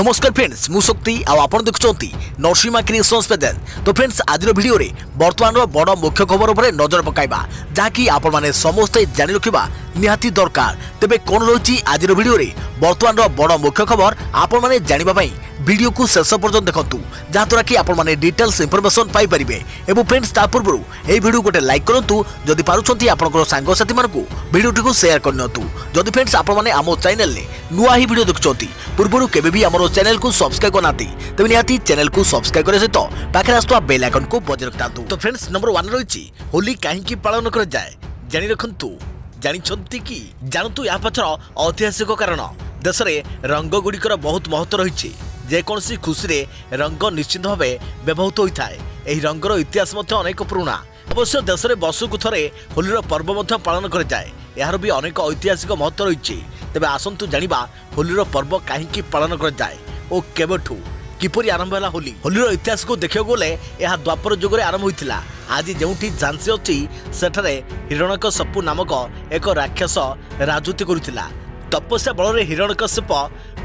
नमस्कार फ्रेंड्स मु शक्ति आपण देखुंती नरसिंहा क्रिएशंस पेज। तो फ्रेंड्स आज वीडियो रे वर्तमान बड़ मुख्य खबर उपर नजर पकाइबा जहाँकि आपण माने समस्ते जानि रखिबा निहाती दरकार। तेबे कोन रही आज वीडियो रे वर्तमान बड़ मुख्य खबर आपण माने जानिबा पई वीडियो को शेष पर्यंत देखंतु जहाँद्वारा कि आपण माने डिटेल्स इंफॉर्मेशन पाई परिबे। एवं फ्रेंड्स ता पूर्व ए वीडियो गोटे लाइक करंतु जदि पारुछंती आपनकर सांग साथी मानकु वीडियो को शेयर करनतु। जदि फ्रेंड्स आपण माने आमो चैनल ले नुआ ही वीडियो देखुछंती पूर्व केबे भी हमरो चैनल को सब्सक्राइब करनाती तबे निहाती चैनल को सब्सक्राइब करे सहित पाखे आस्तुवा बेल आइकन को बजाय रखतांतु। तो फ्रेंड्स नंबर 1 रही होली काहेकि पालन कर जाए जानि रखंतु। जानिछंती कि जानतु या पछर ऐतिहासिक कारण देश रे रंग गुड़िकर बहुत महत्व रही। जेकोसी खुशी रे रंग निश्चित भाव व्यवहृत होता है। यह रंगर इतिहास अनेक पुराणा। अवश्य देश में वर्षकु थरे होलीर पर्व पालन कर जाए यार भी अनेक ऐतिहासिक महत्व रही। तेबे आसंतु जानिबा होलीर पर्व काहेकि पालन कर जाए और केबठू किपरि आरंभ है होली। होलीर इतिहास को देखियो गले यह द्वापर युग आरंभ होइतिला। आज जोठी झांसी अच्छी सेठारे हिरण्यकश्यप नामक एक राक्षस राजूति करुथिला। तपस्या बल हिरण्यकश्यप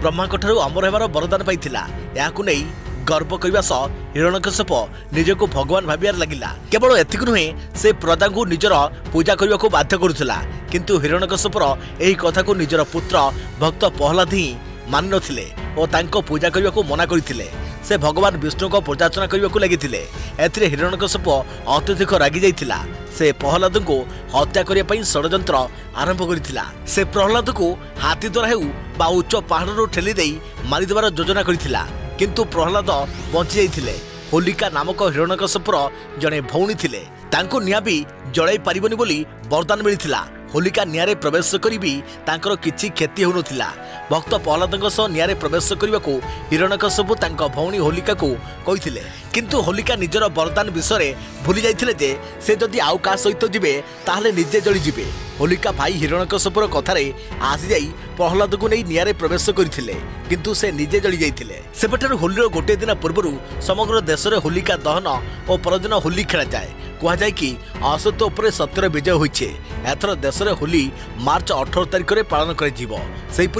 ब्रह्माठार अमर होबार वरदान पाइथिला। याकु नै गर्व करने सह हिरण्यकश्यप निजको भगवान भावियार लगिला। केवल एतिक नुहे से प्रजा को निजर पूजा करने को बाध्य करुथिला। किंतु हिरण्यकश्यपर एही कथा को निजर पुत्र भक्त प्रहलाद ही मानि नथिले और तांको पूजा करने को मना करथिले। से भगवान विष्णु को पूजार्चना करने को लगिथिले। एथिरे हिरण्यकश्यप अत्यधिक रागी जाइथिला। से प्रहलाद को हत्या करने पई षड्यंत्र आरंभ करथिला। से प्रहलाद को हाथी द्वारा हेउ बा उच्च पहाड़रू ठेली देई मारिदेबार योजना करथिला। किंतु प्रहलाद बंची जाइथिले। होलिका नामक हिरण्यकश्यपर जने भौणी थिले तांको निया भी जळाई पारिबनी बोली वरदान मिलिथिला। होलिका नियारे प्रवेश करी भी तांकर किछि क्षति होउनथिला। भक्त प्रहलादଙ୍କ सह नियारे प्रवेश करने को हिरण्यकश्यप तांका भौणी होलिका को कहिथिले। किंतु होलिका निजर वरदान विषय भूली जाइथिले जे से जदि आउ का सहित जिबे ताहले निजे जळी जिबे। होलिका भाई हिरण्यकश्यपर कथारे आसी जाई प्रहलाद को नहीं नियारे प्रवेश करथिले किंतु से निजे जळी जाइथिले। सेपठारु होलीर गोटे दिन पूर्व समग्र देश में होलिका दहन और परदिन होली खेला जाए। कह जाए कि असत्य उपर सत्यर विजय होइछे। एथर देश में होली मार्च 18 तारिख में पालन कर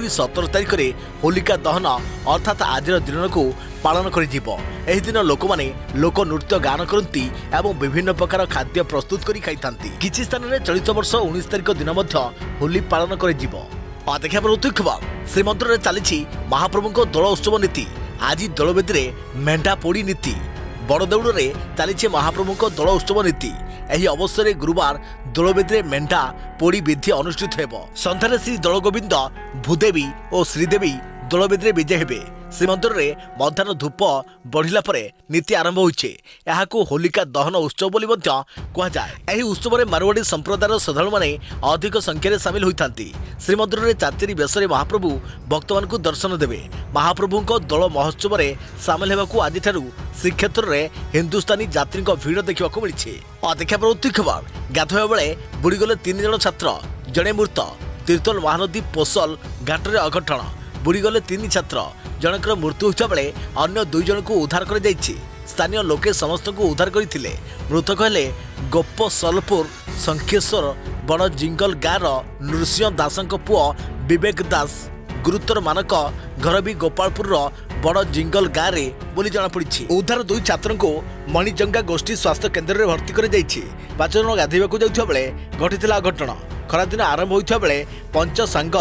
17 तारिख में होलिका दहन अर्थात आज दिन को पालन कर दिन लोक माने लोक नृत्य गान करती एवं विभिन्न प्रकार खाद्य प्रस्तुत करी खाइथांती। किछि स्थान में चलित वर्ष 19 तारिख दिन होली पालन कर देखा पर खबर श्रीमंदिर में चली महाप्रभु दोल उत्सव नीति। आज दोलवेदी मेंढा पोड़ी नीति बड़देउड़ में चली महाप्रभु दोल उत्सव नीति। यही अवसर में गुरुवार दोलवेदी मेंढा पोड़ी विधि अनुष्ठित हो। सन्धार श्री दलगोविंद भूदेवी और श्रीदेवी दोलवेदी विजय हेबे। श्रीमंदिर में मध्याह्न धूप बढ़िला परे नीति आरंभ होइछे। याहाकु होलिका दहन उत्सव बोली मध्य कहुए। यही उत्सव में मारवाड़ी संप्रदायर श्रद्धालु माने अधिक संख्यार सामिल होइथांती। श्रीमंदिर में चाचेरी बेश महाप्रभु भक्त मान दर्शन देवे। महाप्रभु दोल महोत्सव में सामिल होगा आज श्रीक्षेत्र में हिंदुस्तानी यात्री भीड़ देखा मिली। देखा पर खबर गाधोया बेले बुड़ीगले 3 जन छात्र जड़े मृत। तीर्तोल महानदी पोसल घाटर अघटन बुड़ीगले 3 छात्र जनकर मृत्यु होता बेले अन्य 2 जन को उद्धार कर जाइछि। स्थानीय लोके समस्त को उद्धार करथिले। मृतक हेले गोपसलपुर संखेश्वर बड़ जिंगल गाँव नृसिंह दासक पुओ विवेक दास। गुरुतर मानक घर भी गोपालपुर बड़ जिंगल गाँव में बोली जनापड़ी। उद्धार 2 छात्र को मणिजंगा गोष्ठी स्वास्थ्य केन्द्र में भर्ती कर 5 जन गाधोवा जाउथिबा बेले घटिथिला अघटन। खरादिन आरंभ होता बेले 5 सांग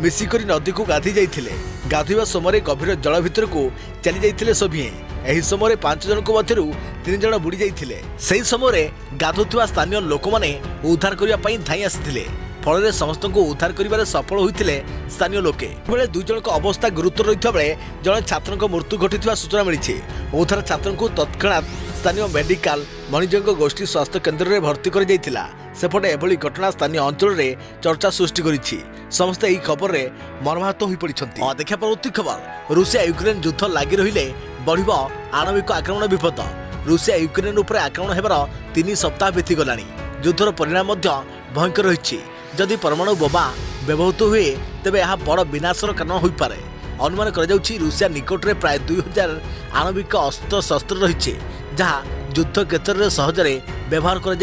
मिसिक नदी को गाधी जाइथिले। गाधोवा समय गभीर जल भितर को चली जाइथिले सभिए। एही समय 5 जन को मध्यरु 3 जन बुड़ी जाइथिले। सेही समय गाधुवा स्थानीय लोक माने उद्धार करिया पई धाई आसिथिले। फल समस्त को उद्धार करिबारे सफल होइथिले स्थानीय लोके। बेले 2 जन अवस्था गुरुतर रहिथा बेले जन छात्र मृत्यु घटिथिबा सूचना मिली। उद्धार छात्र को तत्क्षणात स्थानीय मेडिकल मणिजंग गोष्ठी स्वास्थ्य केन्द्र में भर्ती कर जाइथिला। सेपटे एभली घटना स्थानीय अंचल में चर्चा सृष्टि करिछि। समस्ते यही खबर में मर्माहत हो पड़ती। देखा पर खबर रूसिया यूक्रेन युद्ध लगी रहिले बढ़िब आणविक आक्रमण विपद। रूसिया यूक्रेन उपर आक्रमण होबार 3 सप्ताह बीती गलानी। युद्धर परिणाम भयंकर रही। जदि परमाणु बोमा व्यवहृत हुए तेबे यह बड़ विनाशर कारण हो पारे। अनुमान कर रूसिया निकट में प्राय 2000 आणविक अस्त्र शस्त्र रही जहाँ युद्ध क्षेत्र में सहजरे व्यवहार कर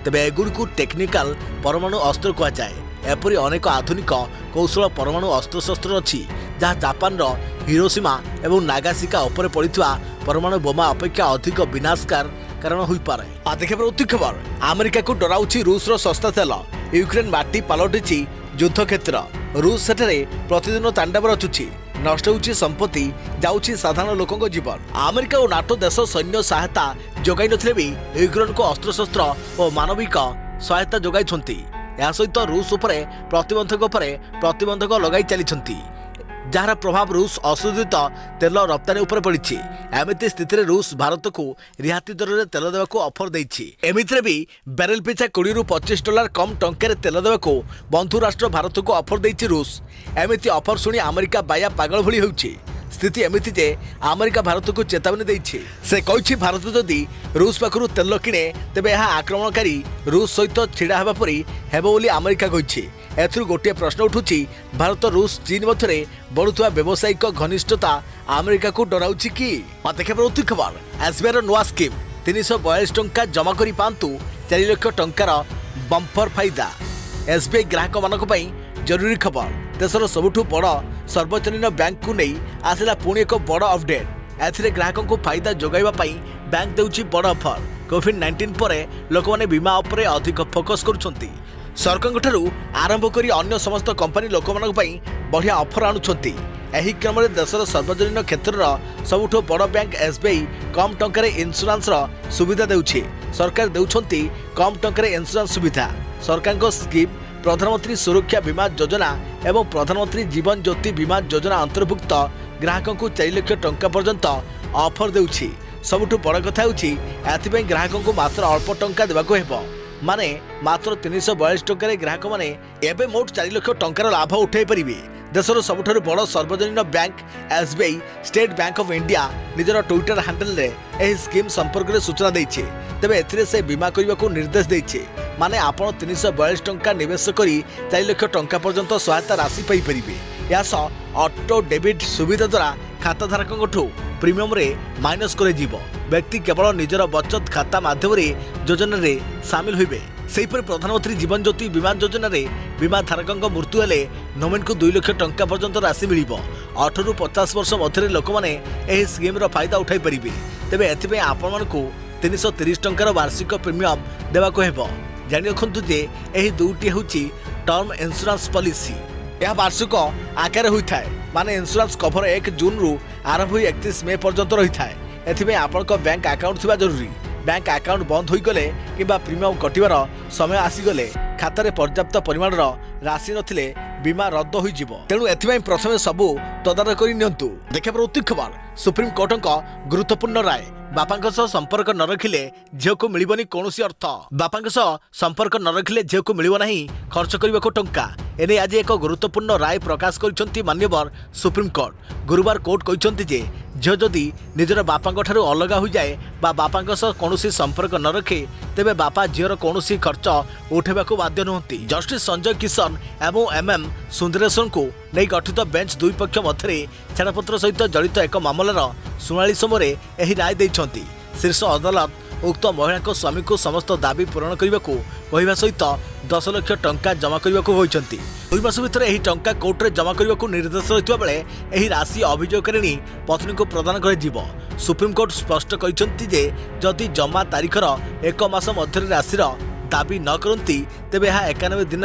तेबे एगुड़ी टेक्निकल परमाणु अस्त्र कहुए। एपरी अनेक आधुनिक कौशल परमाणु अस्त्रशस्त्र अच्छी जहाँ जापान हिरोशिमा एवं नागासाकी उपर पड़िथिबा परमाणु बोमा अपेक्षा अधिक विनाशकार कारण होई पारे। आ देखिबा उत्ती खबर अमेरिका को डराउछि रूस रो सस्ता तेल। यूक्रेन माटी पलटिछि युद्ध क्षेत्र। रूस सेठरे प्रतिदिन तांडव रचुछि। नष्ट होउछि संपत्ति, जाउछि साधारण लोकंक जीवन। अमेरिका और नाटो देश सैन्य सहायता जोगाई नथिले भी यूक्रेन को अस्त्रशस्त्र और मानविक सहायता जोगाइछन्ति। या सहित रूस उपरे प्रतिबंधक लगाई चलिछन्ति, जार प्रभाव रूस अशोधित तेल रप्तानी उपर पड़ी। एमती स्थिति में रूस भारत को रिहाती दर में तेल देवाक ऑफर देछि। एमितिरे भी बैरेल पिछा 20 ରୁ 25 डॉलर कम टंके तेल देवाक बंधु राष्ट्र भारत को ऑफर देछि रूस। एमिति ऑफर सुनी अमेरिका बाया पागल भली होउछि। स्थिति एमिति जे अमेरिका भारत को चेतावनी देछि। से कहिछि भारत जदि रूस पाखरु तेल किणे तेबे यह आक्रमणकारी रूस सहित छिड़ा हेबा परी हेबो बोली अमेरिका कहिछि। एथुरु गोटे प्रश्न उठुछि, भारत रूस चीन मध्य बढ़ुवा व्यावसायिक घनिष्ठता अमेरिका को डराउछि कि? देखिए उत्ती खबर एसबीआई नुआ स्कीम 342 टंका जमा करी पांतु 4 लाख टंकार बंपर फायदा। एसबीआई ग्राहक मानक पई जरूरी खबर। देशर सबुठु बड़ सर्वजनीन बैंक को नहीं आसला पुणी एक बड़ अपडेट। एथिरे ग्राहकों को फायदा जोगाइबा पई बैंक देउछि बड़ ऑफर। कोविड-19 पर लोक माने बीमा उपरे अधिक फोकस करुछंती। सरकार ठारू आरंभ करी अन्य समस्त कंपनी लोक मानक पई बढ़िया ऑफर आणुछंती। एही क्रम में देशर सार्वजनिक क्षेत्र सबुठु बड़ बैंक एसबीआई कम टंकारे इंश्योरेंस सुविधा देउछि। सरकार देउछंती कम टंकारे इंश्योरेंस सुविधा। सरकार को स्कीम प्रधानमंत्री सुरक्षा बीमा योजना एवं प्रधानमंत्री जीवन ज्योति बीमा योजना अंतर्भुक्त ग्राहकों को 4 लाख टंका पर्यंत ऑफर देउछि। सबुठु बड़ कथा होछि एथिबे ग्राहकों को मात्र अल्प टंका देबाको हेबो। माने मात्र 342 टंका ग्राहक माने एबे मोट 4 लाख टंकार लाभ उठाई परिबे। देशर सबुठारु बड़ सार्वजनिक bank SBI state bank of India निजर ट्विटर हैंडल रे एही स्कीम संपर्क में सूचना देइछे। तेबे एथिरे से बीमा करने को निर्देश देइछे। माने आपण 342 टंका निवेश करी 4 लाख टंका पर्यंत सहायता राशि पाई परिबे। या ऑटो डेबिट सुविधा द्वारा खाताधारकों प्रीमियम रे माइनस करे जीवो। व्यक्ति केवल निजर बचत खाता माध्यम रे योजना रे शामिल होइबे। सेहीपरि प्रधानमंत्री जीवन ज्योति बीमा योजना रे बीमा धारकों मृत्यु हेले नोमिन को 2 लाख टंका पर्यंत राशि मिलिबो। 18 ରୁ 50 वर्ष मध्य लोक माने एही स्कीम रो फायदा उठाई परिबे। तेबे एथिबे आपण मानकु 330 टंकार वार्षिक प्रीमियम देबाको हेबो। जानि रखंतु जे एही दुटी होउची टर्म इंश्योरेंस पॉलिसी। यह वार्षिक आकार होइथाय। माने इंश्योरेंस कवर 1 जून रु आरंभ होई 31 मे पर्यंत रहिथाय। एथिबे आपनक बैंक अकाउंट थिबा जरूरी। बैंक अकाउंट बंद होई गले किबा प्रीमियम कटिवार समय आसी गले खातारे पर्याप्त परिमाणर राशि नथिले बीमा रद्द होई जिवो। तेणु एथिबे प्रथमे सबु तदारक करि नियंतु। देखिबा उत्ती खबर सुप्रीम कोर्टक गुरुत्वपूर्ण राय। बापांक सह संपर्क न रखिले झियो को मिलिबनी कोनोसी अर्थ। बापांक सह संपर्क न रखिले झियो को मिलिबो नाही खर्च करबाको टंका। एने आज एक गुरुत्वपूर्ण राय प्रकाश करिसंती मान्यवर सुप्रीम कोर्ट। गुरुवार कोर्ट कहिसंती जे झियो जदि निजर बापांक ठारू अलगा हो जाए बा बापांक सह कोनोसी संपर्क न रखे तेबे बापा झियोर कोनोसी खर्च उठेबाको बाध्य नहंती। जस्टिस संजय किशन एवं एमएम सुंदरेशन को नहीं गठित बेंच दुई पक्ष मध्य छाड़पत्र सहित जड़ित एक मामलार शुणाणी समय यह राय देइछंती। शीर्ष अदालत उक्त महिला को स्वामी को समस्त दाबी पूरण करने को कहवा सहित 10 लाख टंका जमा करने को होइछंती। 2 मास भितर एही टंका कोर्ट रे जमा करने को निर्देश रहितबा बेले एही राशि अभियोगकारिणी पत्नी को प्रदान कर जीवो। सुप्रीम कोर्ट स्पष्ट कहिसंती जे जदि जमा तारीखर 1 मास मध्य राशि दाबी न करती तेबे यह 91 दिन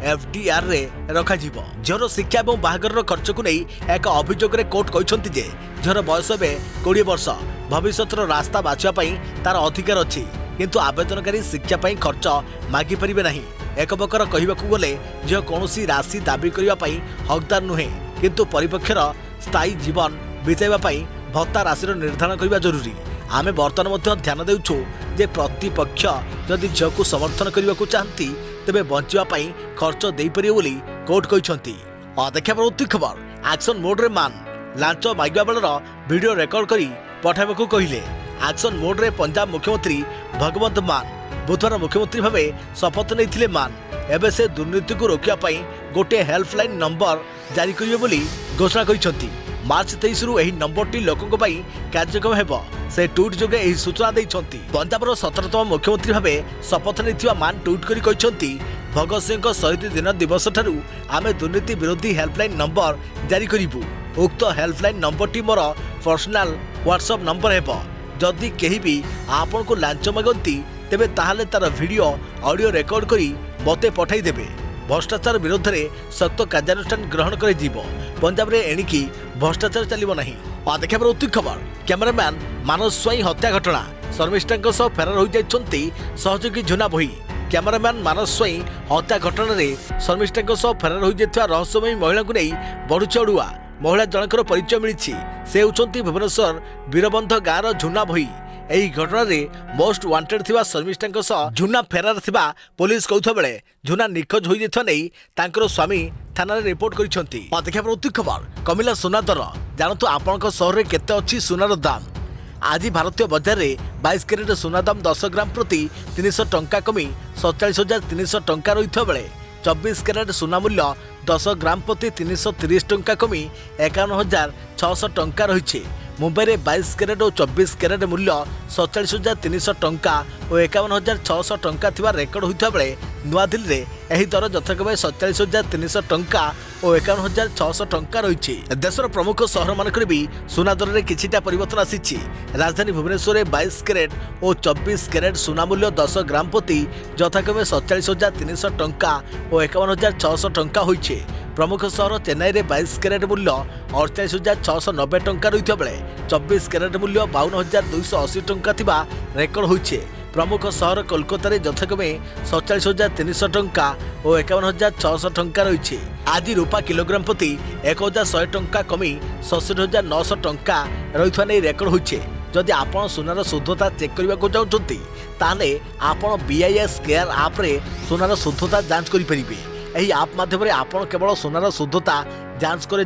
एफडीआर रे रखा जीवो। झर शिक्षा और बाहागर खर्च को नहीं एक अभियोग रे कोर्ट कहिसंती जे झर बयस बे 20 वर्ष भविष्यतर रास्ता बाछिया पई तार अधिकार अछि किंतु आवेदनकारी शिक्षा पई खर्च मागी परिबे नाही। एक प्रकार कहिबाकू गले जे कोनोसी राशि दाबी करिबा पई हकदार नुहे किंतु परिपक्षर स्थायी जीवन बिताइबा पई भत्ता राशि निर्धारण करबा जरूरी। आमे वर्तमान मध्य ध्यान देउछु जे प्रतिपक्ष जदि झियो को समर्थन करने को चाहती तेबे बंचिबा पई खर्च देई परियो बोली कोर्ट कहिसंती। देखिबा प्रति खबर एक्शन मोड रे मान लांच मागिबा बेलर वीडियो रेकॉर्ड करी पठाइबाकू कहिले। एक्शन मोड रे पंजाब मुख्यमंत्री भगवंत मान बुधवार मुख्यमंत्री भावे शपथ नहीं मान एबे से दुर्नीति को रोकिया पई गोटे हेल्पलाइन नंबर जारी करिवे बोली घोषणा करिसंती। मार्च 23 रु एही नंबरटी लोकंक पई कार्यक्रम हेबो से ट्वीट जोगे एही सूचना दैछंती। पंजाबर 17तम मुख्यमंत्री भावे शपथ नेथिबा मान ट्वीट करी कहिसंती भगत सिंह शहीद दिन दिवस ठारू आमे दुर्नीति विरोधी हेल्पलाइन नंबर जारी करिबु। उक्त हेल्पलाइन नंबरटी मोर पर्सनाल व्हाट्सएप नंबर हेब। जदि केही भी आपन को लांच मागंती तेबे ताहाले तार वीडियो ऑडियो रिकॉर्ड करी मते पठाई देबे। भ्रष्टाचार विरोध में सख्त कार्यानुष्ठान ग्रहण कर पंजाब रे एणिकी भ्रष्टाचार चलिबो नहीं। देखा उत्तुक खबर कैमरामैन मानस स्वाई हत्या घटना शर्मिष्ठा सह फेरार हो जाइछन्ती सहयोगी झुना भोई। कैमरामैन मानस स्वाई हत्या घटना रे शर्मिष्ठा सह फेरार हो जाइथिबा रहस्यमयी महिला को नहीं बढ़ुची अड़ुआ महिला जनकर परिचय मिली। से होचन्ती भुवनेश्वर वीरबंध गाँव झुना भोई। एही घटना रे मोस्ट वांटेड थिबा शर्मिष्ठा सह झुना फेरार थिबा पुलिस कहउथा बेले झुना निखोज होई जेथवा नै तांकर स्वामी थाना रे रिपोर्ट करिसंती। देखा उत्तुक खबर कमिला सोना दर जानतु आपनक शहर रे केते अछि सोनार दाम। आज भारतीय बजार रे 22 कैरेट सोना दाम 10 ग्राम प्रति 300 टंका कमी 47,300 टंका रहिथबा बेले 24 कैरेट सोना मूल्य 10 ग्राम प्रति 330 टंका कमी 51,600 टंका रही। मुंबई में 22 कैरेट और 24 कैरेट मूल्य 47,300 टंका और 51,600 टंका थिबा रेकर्ड होता बेले नुआदिल्ली रे एही दर यथाक्रमे 47,300 टंका और 51,600 टंका रही। देशर प्रमुख सहर मानकर भी सोना दर में किछिटा परिवर्तन आसी। राजधानी भुवनेश्वर में 22 कैरेट और 24 कैरेट सोना मूल्य 10 ग्राम प्रति यथाक्रमे 47,300 टंका और 51,600 टंका होइछे। प्रमुख सहर चेन्नई में 22 कैरेट मूल्य 48,690 टंका रही बेले 24 कैरेट मूल्य 52,280 टंका थिबा रेकर्ड होइछे। प्रमुख सहर कोलकाता रे यथाक्रमे 47,300 टंका और 51,600 टंका रही। आज रूपा किलोग्राम प्रति 1,100 टंका कमी 67,900 टंका रही नहीं रेकर्ड होइछे। जदि आपण सोनार शुद्धता चेक करने को चाहते ताले आपण BIS केयर आप रे सोनार शुद्धता जांच करि परिबे। एही आप माध्यम आपण केवल सोनार शुद्धता जांच कर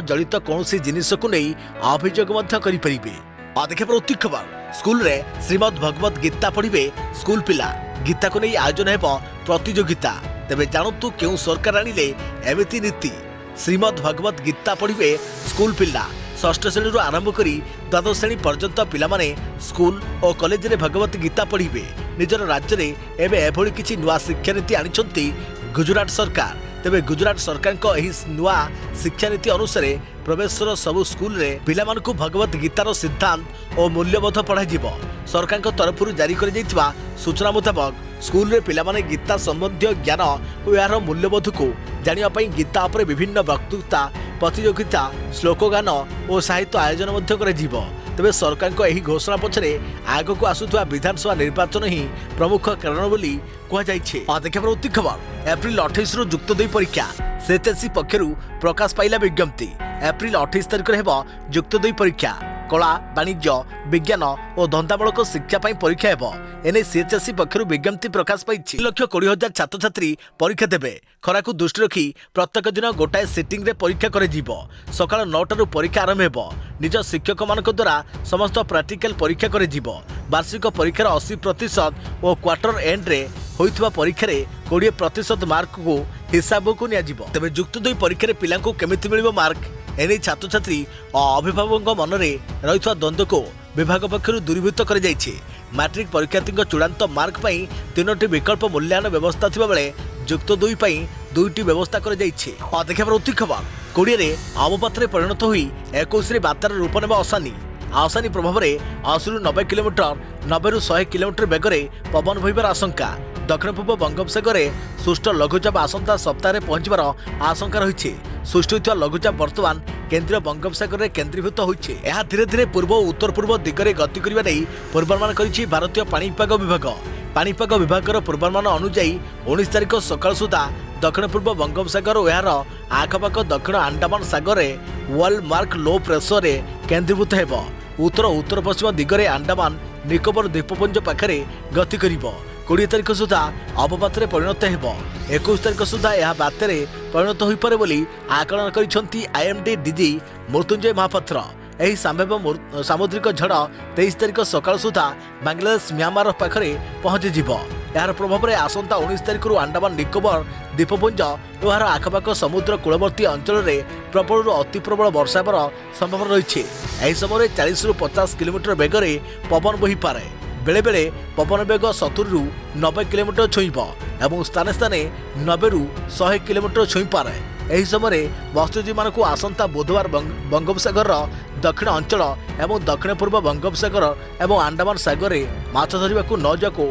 जड़ित कौन जिनिस को नहीं अभियोग करें। देखा उत्तुक खबर स्कूल रे श्रीमद भगवत गीता पढ़े स्कूल पिला गीता को नहीं आयोजन हेब प्रतियोगिता। तेबे जानतु क्यों सरकार आनिले एमिति नीति। श्रीमद भगवत गीता पढ़े स्कूल पिला 6ष्ठ श्रेणी आरंभ कर द्वादश श्रेणी पर्यंत पिलामाने स्कूल और कॉलेज रे भगवत गीता पढ़े। निजर राज्य में एवं एभली किछि नुआ शिक्षा नीति आनिछन्ति गुजरात सरकार। तेबे गुजरात सरकार को एही नुआ शिक्षा नीति अनुसार प्रवेशर सबु स्कूल रे पिला मानकु भगवत गीतार सिद्धांत और मूल्यबोध पढ़ा जिवो। सरकार तरफ जारी कर जाइतिबा सूचना मुताबक स्कूल रे पिला माने गीता संबंधी ज्ञान और यार मूल्यबोध को जानिया पई गीता उपरे विभिन्न वक्तृता प्रतियोगिता श्लोक गान और साहित्य आयोजन मध्य करे जिवो। तेबे सरकार को एही घोषणा पछरे आगो को आसुथुवा विधानसभा निर्वाचन ही प्रमुख कारण बोली कह जाइछे। देखा उत्तुक खबर एप्रिल 28 रु युक्त 2 परीक्षा सेचेसी पक्षरु प्रकाश पाइला विज्ञप्ति। एप्रिल 28 तारिख हेब युक्त 2 परीक्षा कला वाणिज्य विज्ञान और धंदामूलक शिक्षा परीक्षा हेब। एने सीएचएससी पक्षरु विज्ञप्ति प्रकाश पाई। 1,20,000 छात्र छात्री परीक्षा देबे। खरा को दृष्टि रखी प्रत्येक दिन गोटाए सिटिंग रे परीक्षा करे जीवो। सकाळ 9 रु परीक्षा आरंभ हेब। निज शिक्षक मानक द्वारा समस्त प्रैक्टिकल परीक्षा करे जीवो। वार्षिक परीक्षार 80% और क्वार्टर एंड रे होइतबा परीक्षा रे 20% मार्क को हिसाब को निया जीवो। तबे युक्त 2 परीक्षा रे पिला को केमिति मिलिबो मार्क एने छात्र छात्री और अभिभावकों मन में रही द्वंद्व को विभाग पक्षर दूरीभूत कर मैट्रिक परीक्षार्थी चूड़ांत मार्क पर 3टी विकल्प मूल्यांकन व्यवस्था थिबा बेले युक्त 2 2टी व्यवस्था कर देखा उत्तुक खबर कोड़े अवपात परिणत हुई 21 बात्यार रूप नेब असानी। आसानी प्रभाव में 80 ରୁ 90 किलोमीटर 90 ରୁ 100 किलोमीटर बेगर पवन बहबार आशंका। दक्षिण पूर्व बंगोपसागर सृष्ट लघुचाप आसंता सप्ताह पहुंचबार आशंका रही। सृष्टि होता लघुचाप बर्तमान केंद्रीय बंगोपसागर केन्द्रीभूत होइछे। यह धीरे धीरे पूर्व और उत्तर पूर्व दिगरे गति करने नहीं पूर्वानुमान करिछि भारतीय पाणीपाग विभाग। पाणीपाग विभागर पूर्वानुमान अनुसार 19 तारिख सकाळ सुधा दक्षिण पूर्व बंगोपसागर और यार आखपाख दक्षिण अंडमान सागर में वर्ल्ड मार्क लो प्रेसर केन्द्रीभूत हेब। उत्तर उत्तर पश्चिम दिगरे अंडमान निकोबर द्वीपपुंज पाखरे गति करिबो। 20 तारिख सुधा अवपात परिणत हेब। 21 तारिख सुधा यह बात्यार परिणत हो पारे बोली आकलन करिसेंती IMD DG मृत्युंजय महापात्र। यही संभाव्य सामुद्रिक झड़ 23 तारिख सकाळ सुधा बांग्लादेश म्यांमार पाखरे पहुंची जिवो। यार प्रभाव में आसंता 19 तारिख अंडमान निकोबर द्वीपपुंज और यार आखपाख समुद्र कूलवर्ती अंचल में प्रबल अति प्रबल वर्षा होबार संभावना रही। यह समय 40 ରୁ 50 किलोमीटर बेगर पवन बही पारे। बेले बेले पवन बेग 70 ରୁ 90 किलोमीटर छुईब और स्थाने स्थाने 90 ରୁ 100 किलोमीटर छुई पारे। ଏହି ସମୟରେ ମତ୍ସ୍ୟଜୀବୀମାନଙ୍କୁ ଆସନ୍ତା ବୁଧବାର ବଙ୍ଗୋପସାଗରର ଦକ୍ଷିଣ ଅଞ୍ଚଳ ଏବଂ ଦକ୍ଷିଣ ପୂର୍ବ ବଙ୍ଗୋପସାଗର ଏବଂ ଆଣ୍ଡାମାନ ସାଗରରେ ମାଛ ଧରିବାକୁ ନ ଯିବାକୁ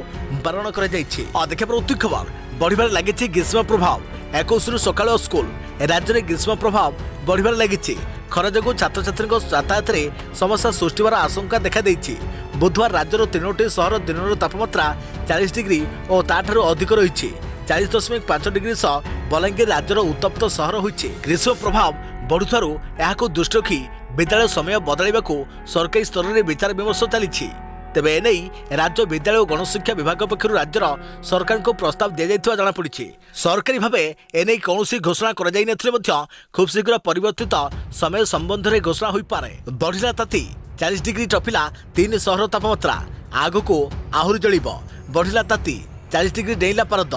ବାରଣ କରାଯାଇଛି। ଦେଖିବା ଉତ୍ତୀ ଖବର ବଢ଼ିବାରେ ଲାଗିଛି ଗ୍ରୀଷ୍ମ ପ୍ରଭାବ 21ରୁ ସକାଳ ସ୍କୁଲ ରାଜ୍ୟରେ ଗ୍ରୀଷ୍ମ ପ୍ରଭାବ ବଢ଼ିବାରେ ଲାଗିଛି। ଖରା ଯୋଗୁଁ ଛାତ୍ରଛାତ୍ରୀଙ୍କ ଯାତାୟାତରେ ସମସ୍ୟା ସୃଷ୍ଟି ହେବାର ଆଶଙ୍କା ଦେଖାଦେଇଛି। ବୁଧବାର ରାଜ୍ୟର 3ଟି ସହର ଦିନର ତାପମାତ୍ରା 40 ଡିଗ୍ରୀ ଓ ତାଠାରୁ ଅଧିକ ରହିଛି। 40.5 ଡିଗ୍ରୀ ସହ ବଲାଙ୍ଗୀର ରାଜ୍ୟର ଉତ୍ତପ୍ତ ସହର ହୋଇଛି। ଗ୍ରୀଷ୍ମ ପ୍ରଭାବ ବଢ଼ୁଥିବାରୁ ଏହାକୁ ଦୃଷ୍ଟି ରଖି ବିଦ୍ୟାଳୟ ସମୟ ବଦଳାଇବାକୁ ସରକାରୀ ସ୍ତରରେ ବିଚାର ବିମର୍ଶ ଚାଲିଛି। ତେବେ ଏନେଇ ରାଜ୍ୟ ବିଦ୍ୟାଳୟ ଓ ଗଣଶିକ୍ଷା ବିଭାଗ ପକ୍ଷରୁ ରାଜ୍ୟର ସରକାରଙ୍କୁ ପ୍ରସ୍ତାବ ଦିଆଯାଇଥିବା ଜଣାପଡ଼ିଛି। ସରକାରୀ ଭାବେ ଏନେଇ କୌଣସି ଘୋଷଣା କରାଯାଇନଥିଲେ ମଧ୍ୟ ଖୁବ୍ ଶୀଘ୍ର ପରିବର୍ତ୍ତିତ ସମୟ ସମ୍ବନ୍ଧରେ ଘୋଷଣା ହୋଇପାରେ। ବଢ଼ିଲା ତାତି 40 ଡିଗ୍ରୀ ଟପିଲା 3 ସହର ତାପମାତ୍ରା ଆଗକୁ ଆହୁରି ଜଳିବ। ବଢ଼ିଲା ତାତି 40 ଡିଗ୍ରୀ ଡେଇଁଲା ପାରଦ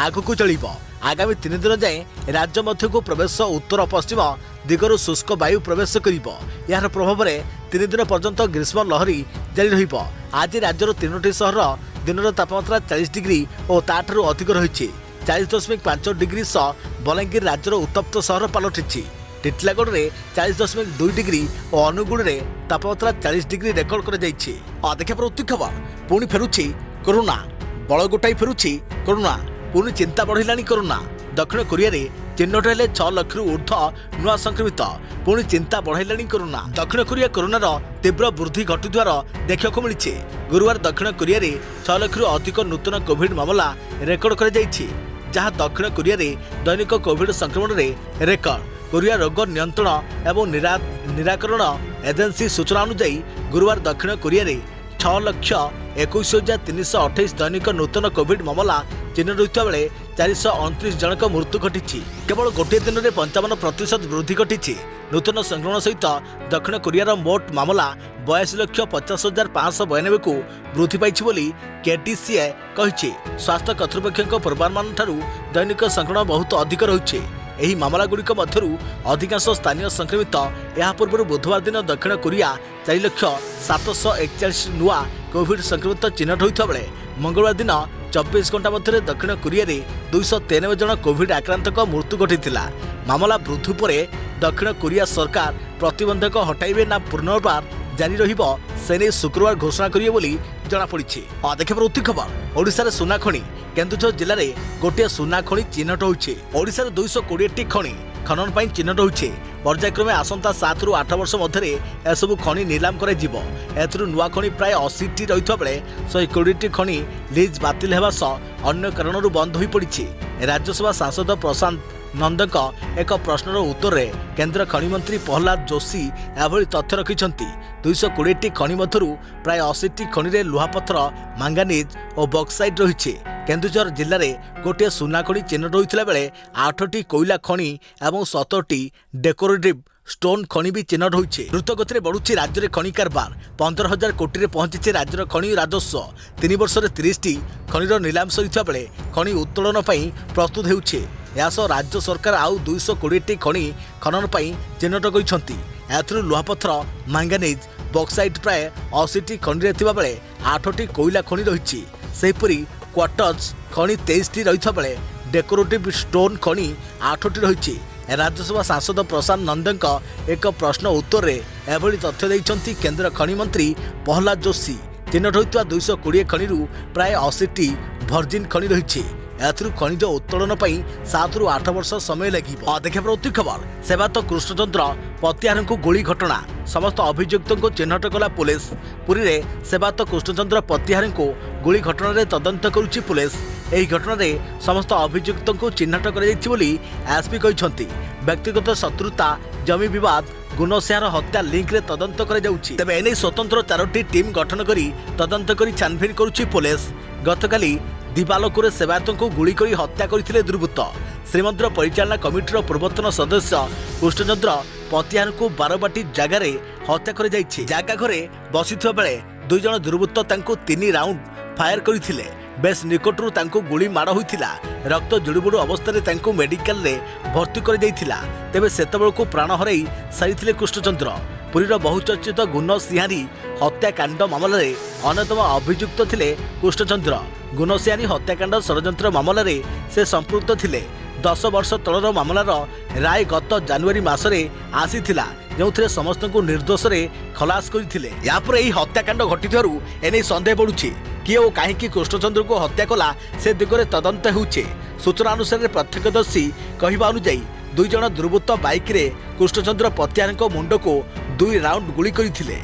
ଆଗକୁ ଚଳିବ। ଆଗାମୀ 3 ଦିନ ଯାଏଁ ରାଜ୍ୟ ମଧ୍ୟକୁ ପ୍ରବେଶ ଉତ୍ତର ପଶ୍ଚିମ ଦିଗରୁ ଶୁଷ୍କ ବାୟୁ ପ୍ରବେଶ କରିବ। ଏହାର ପ୍ରଭାବରେ 3 ଦିନ ପର୍ଯ୍ୟନ୍ତ ଗ୍ରୀଷ୍ମ ଲହରୀ ଜାରି ରହିବ। ଆଜି ରାଜ୍ୟର 3ଟି ସହର ଦିନର ତାପମାତ୍ରା 40 ଡିଗ୍ରୀ ଓ ତାଠାରୁ ଅଧିକ ରହିଛି। 40.5 ଡିଗ୍ରୀ ସହ ବଲାଙ୍ଗୀର ରାଜ୍ୟର ଉତ୍ତପ୍ତ ସହର ପାଲଟିଛି। ଟିଟିଲାଗଡ଼ରେ 40.2 ଡିଗ୍ରୀ ଓ ଅନୁଗୁଳରେ ତାପମାତ୍ରା 40 ଡିଗ୍ରୀ ରେକର୍ଡ କରାଯାଇଛି। ଦେଖିବା ଉତ୍ତୀ ଖବର ପୁଣି ଫେରୁଛି କରୋନା ବଳ ଗୋଟାଇ ଫେରୁଛି କରୋନା ପୁଣି ଚିନ୍ତା ବଢ଼ିଲାଣି କରୋନା। ଦକ୍ଷିଣ କୋରିଆରେ ଚିହ୍ନଟ ହେଲେ 6 ଲକ୍ଷରୁ ଉର୍ଦ୍ଧ୍ୱ ନୂଆ ସଂକ୍ରମିତ ପୁଣି ଚିନ୍ତା ବଢ଼ାଇଲାଣି କରୋନା। ଦକ୍ଷିଣ କୋରିଆ କରୋନାର ତୀବ୍ର ବୃଦ୍ଧି ଘଟୁଥିବାର ଦେଖିବାକୁ ମିଳିଛି। ଗୁରୁବାର ଦକ୍ଷିଣ କୋରିଆରେ 6 ଲକ୍ଷରୁ ଅଧିକ ନୂତନ କୋଭିଡ୍ ମାମଲା ରେକର୍ଡ କରାଯାଇଛି, ଯାହା ଦକ୍ଷିଣ କୋରିଆରେ ଦୈନିକ କୋଭିଡ୍ ସଂକ୍ରମଣରେ ରେକର୍ଡ। କୋରିଆ ରୋଗ ନିୟନ୍ତ୍ରଣ ଏବଂ ନିରାକରଣ ଏଜେନ୍ସି ସୂଚନା ଅନୁଯାୟୀ ଗୁରୁବାର ଦକ୍ଷିଣ କୋରିଆରେ 6,21,328 ଦୈନିକ ନୂତନ କୋଭିଡ୍ ମାମଲା ଚିହ୍ନଟ ହୋଇଥିବା ବେଳେ 429 ଜଣଙ୍କ ମୃତ୍ୟୁ ଘଟିଛି। କେବଳ ଗୋଟିଏ ଦିନରେ 55% ବୃଦ୍ଧି ଘଟିଛି। ନୂତନ ସଂକ୍ରମଣ ସହିତ ଦକ୍ଷିଣ କୋରିଆର ମୋଟ ମାମଲା 82,50,592କୁ ବୃଦ୍ଧି ପାଇଛି ବୋଲି KTCA କହିଛି। ସ୍ୱାସ୍ଥ୍ୟ କର୍ତ୍ତୃପକ୍ଷଙ୍କ ପୂର୍ବାନୁମାନଠାରୁ ଦୈନିକ ସଂକ୍ରମଣ ବହୁତ ଅଧିକ ରହିଛି। ଏହି ମାମଲାଗୁଡ଼ିକ ମଧ୍ୟରୁ ଅଧିକାଂଶ ସ୍ଥାନୀୟ ସଂକ୍ରମିତ ଏହା ପୂର୍ବରୁ ବୁଧବାର ଦିନ ଦକ୍ଷିଣ କୋରିଆ 4,741 ନୂଆ କୋଭିଡ୍ ସଂକ୍ରମିତ ଚିହ୍ନଟ ହୋଇଥିବା ବେଳେ ମଙ୍ଗଳବାର ଦିନ 24 ଘଣ୍ଟା ମଧ୍ୟରେ ଦକ୍ଷିଣ କୋରିଆରେ 293 ଜଣ କୋଭିଡ୍ ଆକ୍ରାନ୍ତଙ୍କ ମୃତ୍ୟୁ ଘଟିଥିଲା। ମାମଲା ବୃଦ୍ଧି ପରେ ଦକ୍ଷିଣ କୋରିଆ ସରକାର ପ୍ରତିବନ୍ଧକ ହଟାଇବେ ନା ପୁନର୍ବାର ଜାରି ରହିବ ସେ ନେଇ ଶୁକ୍ରବାର ଘୋଷଣା କରିବେ ବୋଲି ଜଣାପଡ଼ିଛି। ଦେଖିବା ଉତ୍ତୀ ଖବର ଓଡ଼ିଶାରେ ସୁନା ଖଣି କେନ୍ଦୁଝର ଜିଲ୍ଲାରେ ଗୋଟିଏ ସୁନା ଖଣି ଚିହ୍ନଟ ହୋଇଛି। ଓଡ଼ିଶାରେ 220ଟି ଖଣି ଖନନ ପାଇଁ ଚିହ୍ନଟ ହୋଇଛି। ପର୍ଯ୍ୟାୟକ୍ରମେ ଆସନ୍ତା 7ରୁ 8 ବର୍ଷ ମଧ୍ୟରେ ଏସବୁ ଖଣି ନିଲାମ କରାଯିବ। ଏଥିରୁ ନୂଆ ଖଣି ପ୍ରାୟ 80ଟି ରହିଥିବା ବେଳେ 120ଟି ଖଣି ଲିଜ୍ ବାତିଲ ହେବା ସହ ଅନ୍ୟ କାରଣରୁ ବନ୍ଦ ହୋଇପଡ଼ିଛି। ରାଜ୍ୟସଭା ସାଂସଦ ପ୍ରଶାନ୍ତ ନନ୍ଦଙ୍କ ଏକ ପ୍ରଶ୍ନର ଉତ୍ତରରେ କେନ୍ଦ୍ର ଖଣି ମନ୍ତ୍ରୀ ପ୍ରହ୍ଲାଦ ଯୋଶୀ ଏଭଳି ତଥ୍ୟ ରଖିଛନ୍ତି। 220ଟି ଖଣି ମଧ୍ୟରୁ ପ୍ରାୟ 80ଟି ଖଣିରେ ଲୁହାପଥର, ମାଙ୍ଗାନିଜ୍ ଓ ବକ୍ସାଇଟ୍ ରହିଛି। କେନ୍ଦୁଝର ଜିଲ୍ଲାରେ ଗୋଟିଏ ସୁନା ଖଣି ଚିହ୍ନଟ ହୋଇଥିଲା ବେଳେ 8ଟି କୋଇଲା ଖଣି ଏବଂ 17ଟି ଡେକୋରେଟିଭ୍ ଷ୍ଟୋନ୍ ଖଣି ବି ଚିହ୍ନଟ ହୋଇଛି। ଦ୍ରୁତଗତିରେ ବଢ଼ୁଛି ରାଜ୍ୟରେ ଖଣି କାରବାର। 15,000 କୋଟିରେ ପହଞ୍ଚିଛି ରାଜ୍ୟର ଖଣି ରାଜସ୍ୱ। 3 ବର୍ଷରେ 30ଟି ଖଣିର ନିଲାମ ସରିଥିବା ବେଳେ ଖଣି ଉତ୍ତୋଳନ ପାଇଁ ପ୍ରସ୍ତୁତ ହେଉଛି। ଏହାସହ ରାଜ୍ୟ ସରକାର ଆଉ 220ଟି ଖଣି ଖନନ ପାଇଁ ଚିହ୍ନଟ କରିଛନ୍ତି। ଏଥିରୁ ଲୁହାପଥର, ମାଙ୍ଗାନିଜ୍, ବକ୍ସାଇଟ୍ ପ୍ରାୟ 80ଟି ଖଣିରେ ଥିବା ବେଳେ 8ଟି କୋଇଲା ଖଣି ରହିଛି। ସେହିପରି କ୍ୱାର୍ଟଜ ଖଣି 23ଟି ରହିଥିବା ବେଳେ ଡେକୋରେଟିଭ୍ ଷ୍ଟୋନ୍ ଖଣି 8ଟି ରହିଛି। ରାଜ୍ୟସଭା ସାଂସଦ ପ୍ରଶାନ୍ତ ନନ୍ଦଙ୍କ ଏକ ପ୍ରଶ୍ନ ଉତ୍ତରରେ ଏଭଳି ତଥ୍ୟ ଦେଇଛନ୍ତି କେନ୍ଦ୍ର ଖଣି ମନ୍ତ୍ରୀ ପ୍ରହ୍ଲାଦ ଯୋଶୀ। ଚିହ୍ନଟ ହୋଇଥିବା 220 ଖଣିରୁ ପ୍ରାୟ 80ଟି ଭର୍ଜିନ୍ ଖଣି ରହିଛି। ଏଥିରୁ ଖଣିଜ ଉତ୍ତୋଳନ ପାଇଁ 7ରୁ 8 ବର୍ଷ ସମୟ ଲାଗିବ। ଦେଖିବା ଉତ୍ତୀ ଖବର ସେବାୟତ କୃଷ୍ଣଚନ୍ଦ୍ର ପତିଆରଙ୍କୁ ଗୁଳି ଘଟଣା ସମସ୍ତ ଅଭିଯୁକ୍ତଙ୍କୁ ଚିହ୍ନଟ କଲା ପୁଲିସ। ପୁରୀରେ ସେବାୟତ କୃଷ୍ଣଚନ୍ଦ୍ର ପତିଆରଙ୍କୁ ଗୁଳି ଘଟଣାରେ ତଦନ୍ତ କରୁଛି ପୁଲିସ। ଏହି ଘଟଣାରେ ସମସ୍ତ ଅଭିଯୁକ୍ତଙ୍କୁ ଚିହ୍ନଟ କରାଯାଇଛି ବୋଲି ଏସ୍ପି କହିଛନ୍ତି। ବ୍ୟକ୍ତିଗତ ଶତ୍ରୁତା, ଜମି ବିବାଦ, ଗୁନସିଂହାର ହତ୍ୟା ଲିଙ୍କରେ ତଦନ୍ତ କରାଯାଉଛି। ତେବେ ଏନେଇ ସ୍ୱତନ୍ତ୍ର 4ଟି ଟିମ୍ ଗଠନ କରି ତଦନ୍ତ କରି ଛାନଭିନ୍ କରୁଛି ପୁଲିସ। ଗତକାଲି ଦିବାଲୋକରେ ସେବାୟତଙ୍କୁ ଗୁଳି କରି ହତ୍ୟା କରିଥିଲେ ଦୁର୍ବୃତ୍ତ। ଶ୍ରୀମନ୍ଦିର ପରିଚାଳନା କମିଟିର ପୂର୍ବତନ ସଦସ୍ୟ କୃଷ୍ଣଚନ୍ଦ୍ର ପତିଆରଙ୍କୁ ବାରବାଟୀ ଜାଗାରେ ହତ୍ୟା କରାଯାଇଛି। ଜାଗା ଘରେ ବସିଥିବା ବେଳେ 2 ଜଣ ଦୁର୍ବୃତ୍ତ ତାଙ୍କୁ 3 ରାଉଣ୍ଡ ଫାୟାର କରିଥିଲେ। ବେଶ୍ ନିକଟରୁ ତାଙ୍କୁ ଗୁଳି ମାଡ଼ ହୋଇଥିଲା। ରକ୍ତ ଜୁଡ଼ୁବୁଡ଼ୁ ଅବସ୍ଥାରେ ତାଙ୍କୁ ମେଡିକାଲରେ ଭର୍ତ୍ତି କରାଯାଇଥିଲା। ତେବେ ସେତେବେଳକୁ ପ୍ରାଣ ହରାଇ ସାରିଥିଲେ କୃଷ୍ଣଚନ୍ଦ୍ର। ପୁରୀର ବହୁଚର୍ଚ୍ଚିତ ଗୁନସିଂହାରୀ ହତ୍ୟାକାଣ୍ଡ ମାମଲାରେ ଅନ୍ୟତମ ଅଭିଯୁକ୍ତ ଥିଲେ କୃଷ୍ଣଚନ୍ଦ୍ର। ଗୁନସିଂହାରୀ ହତ୍ୟାକାଣ୍ଡ ଷଡ଼ଯନ୍ତ୍ର ମାମଲାରେ ସେ ସମ୍ପୃକ୍ତ ଥିଲେ। 10 ବର୍ଷ ତଳର ମାମଲାର ରାୟ ଗତ ଜାନୁଆରୀ ମାସରେ ଆସିଥିଲା, ଯେଉଁଥିରେ ସମସ୍ତଙ୍କୁ ନିର୍ଦ୍ଦୋଷରେ ଖଲାସ କରିଥିଲେ। ଏହାପରେ ଏହି ହତ୍ୟାକାଣ୍ଡ ଘଟିଥିବାରୁ ଏନେଇ ସନ୍ଦେହ ବଢୁଛି। କିଏ ଓ କାହିଁକି କୃଷ୍ଣଚନ୍ଦ୍ରଙ୍କୁ ହତ୍ୟା କଲା ସେ ଦିଗରେ ତଦନ୍ତ ହେଉଛି। ସୂଚନା ଅନୁସାରେ ପ୍ରତ୍ୟକ୍ଷଦର୍ଶୀ କହିବା ଅନୁଯାୟୀ 2 ଜଣ ଦୁର୍ବୃତ୍ତ ବାଇକ୍ରେ କୃଷ୍ଣଚନ୍ଦ୍ର ପତିଆନଙ୍କ ମୁଣ୍ଡକୁ 2 ରାଉଣ୍ଡ ଗୁଳି କରିଥିଲେ।